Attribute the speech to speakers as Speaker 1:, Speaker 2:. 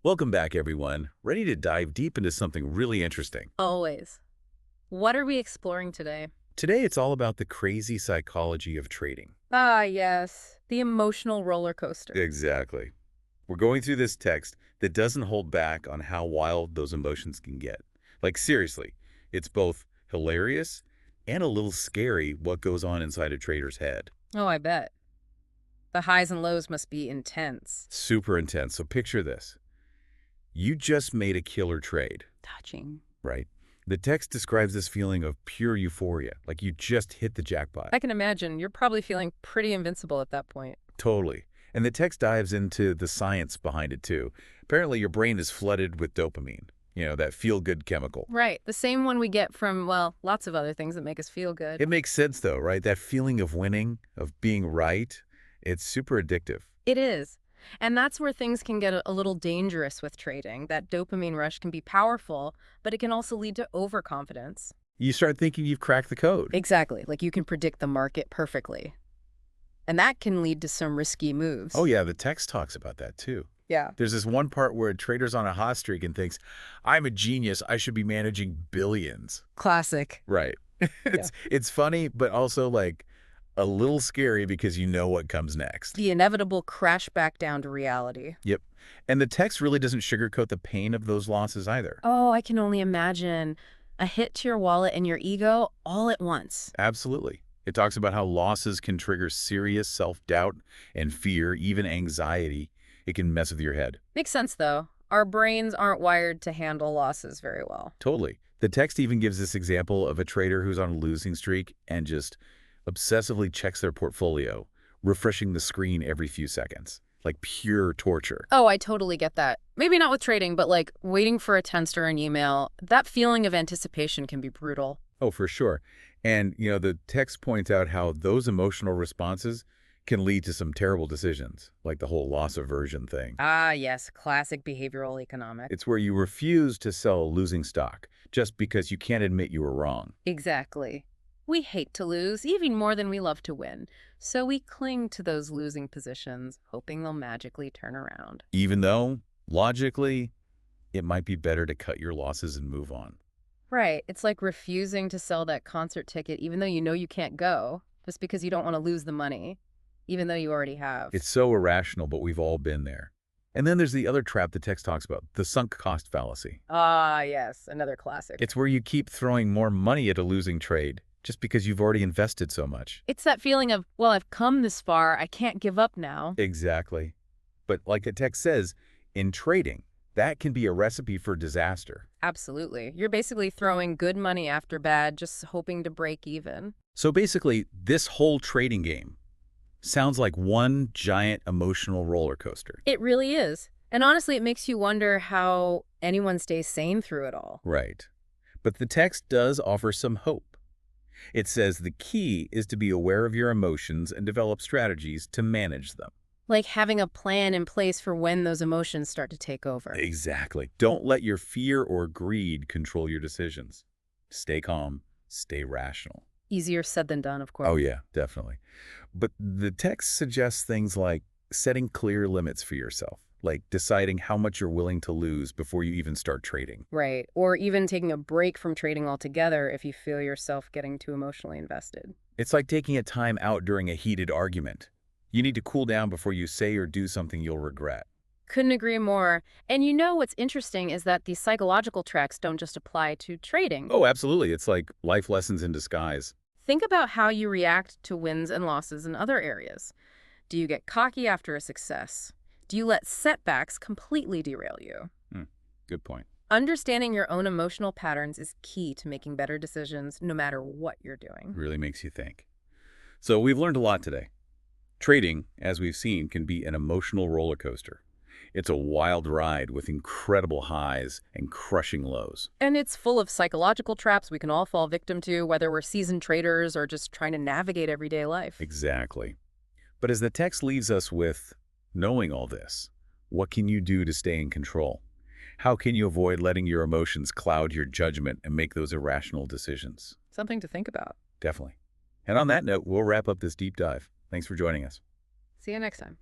Speaker 1: Welcome back, everyone. Ready to dive deep into something really interesting.
Speaker 2: Always. What are we exploring today?
Speaker 1: Today, it's all about the crazy psychology of trading.
Speaker 2: Ah, yes. The emotional roller coaster.
Speaker 1: Exactly. We're going through this text that doesn't hold back on how wild those emotions can get. Like, seriously, it's both hilarious and a little scary what goes on inside a trader's head.
Speaker 2: Oh, I bet. The highs and lows must be intense.
Speaker 1: Super intense. So picture this. You just made a killer trade,
Speaker 2: Touching.
Speaker 1: right? The text describes this feeling of pure euphoria, like you just hit the jackpot.
Speaker 2: I can imagine you're probably feeling pretty invincible at that point.
Speaker 1: Totally. And the text dives into the science behind it, too. Apparently, your brain is flooded with dopamine, that feel-good chemical.
Speaker 2: Right. The same one we get from, well, lots of other things that make us feel good.
Speaker 1: It makes sense, though, right? That feeling of winning, of being right, it's super addictive.
Speaker 2: It is. And that's where things can get a little dangerous with trading. That dopamine rush can be powerful, but it can also lead to overconfidence.
Speaker 1: You start thinking you've cracked the code.
Speaker 2: Exactly. Like you can predict the market perfectly. And that can lead to some risky moves.
Speaker 1: Oh, yeah, the text talks about that, too.
Speaker 2: Yeah.
Speaker 1: There's this one part where a trader's on a hot streak and thinks, I'm a genius, I should be managing billions.
Speaker 2: Classic.
Speaker 1: Right. It's funny, but also like a little scary because you know what comes next.
Speaker 2: The inevitable crash back down to reality.
Speaker 1: Yep. And the text really doesn't sugarcoat the pain of those losses either.
Speaker 2: Oh, I can only imagine. A hit to your wallet and your ego all at once.
Speaker 1: Absolutely. It talks about how losses can trigger serious self-doubt and fear, even anxiety. It can mess with your head.
Speaker 2: Makes sense, though. Our brains aren't wired to handle losses very well.
Speaker 1: Totally. The text even gives this example of a trader who's on a losing streak and just obsessively checks their portfolio, refreshing the screen every few seconds, like pure torture.
Speaker 2: Oh, I totally get that. Maybe not with trading, but like waiting for a text or an email, that feeling of anticipation can be brutal.
Speaker 1: Oh, for sure. And, the text points out how those emotional responses can lead to some terrible decisions, like the whole loss aversion thing.
Speaker 2: Ah, yes, classic behavioral economics.
Speaker 1: It's where you refuse to sell a losing stock just because you can't admit you were wrong.
Speaker 2: Exactly. We hate to lose, even more than we love to win. So we cling to those losing positions, hoping they'll magically turn around.
Speaker 1: Even though, logically, it might be better to cut your losses and move on.
Speaker 2: Right. It's like refusing to sell that concert ticket even though you know you can't go, just because you don't want to lose the money, even though you already have.
Speaker 1: It's so irrational, but we've all been there. And then there's the other trap the text talks about, the sunk cost fallacy.
Speaker 2: Ah, yes, another classic.
Speaker 1: It's where you keep throwing more money at a losing trade just because you've already invested so much.
Speaker 2: It's that feeling of, well, I've come this far, I can't give up now.
Speaker 1: Exactly. But like the text says, in trading, that can be a recipe for disaster.
Speaker 2: Absolutely. You're basically throwing good money after bad, just hoping to break even.
Speaker 1: So basically, this whole trading game sounds like one giant emotional roller coaster.
Speaker 2: It really is. And honestly, it makes you wonder how anyone stays sane through it all.
Speaker 1: Right. But the text does offer some hope. It says the key is to be aware of your emotions and develop strategies to manage them.
Speaker 2: Like having a plan in place for when those emotions start to take over.
Speaker 1: Exactly. Don't let your fear or greed control your decisions. Stay calm, stay rational.
Speaker 2: Easier said than done, of course.
Speaker 1: Oh, yeah, definitely. But the text suggests things like setting clear limits for yourself, like deciding how much you're willing to lose before you even start trading.
Speaker 2: Right. Or even taking a break from trading altogether if you feel yourself getting too emotionally invested.
Speaker 1: It's like taking a time out during a heated argument. You need to cool down before you say or do something you'll regret.
Speaker 2: Couldn't agree more. And what's interesting is that these psychological tracks don't just apply to trading.
Speaker 1: Oh, absolutely. It's like life lessons in disguise.
Speaker 2: Think about how you react to wins and losses in other areas. Do you get cocky after a success? Do you let setbacks completely derail you?
Speaker 1: Good point.
Speaker 2: Understanding your own emotional patterns is key to making better decisions no matter what you're doing.
Speaker 1: Really makes you think. So we've learned a lot today. Trading, as we've seen, can be an emotional roller coaster. It's a wild ride with incredible highs and crushing lows.
Speaker 2: And it's full of psychological traps we can all fall victim to, whether we're seasoned traders or just trying to navigate everyday life.
Speaker 1: Exactly. But as the text leaves us with, knowing all this, what can you do to stay in control? How can you avoid letting your emotions cloud your judgment and make those irrational decisions?
Speaker 2: Something to think about.
Speaker 1: Definitely. And on that note, we'll wrap up this deep dive. Thanks for joining us.
Speaker 2: See you next time.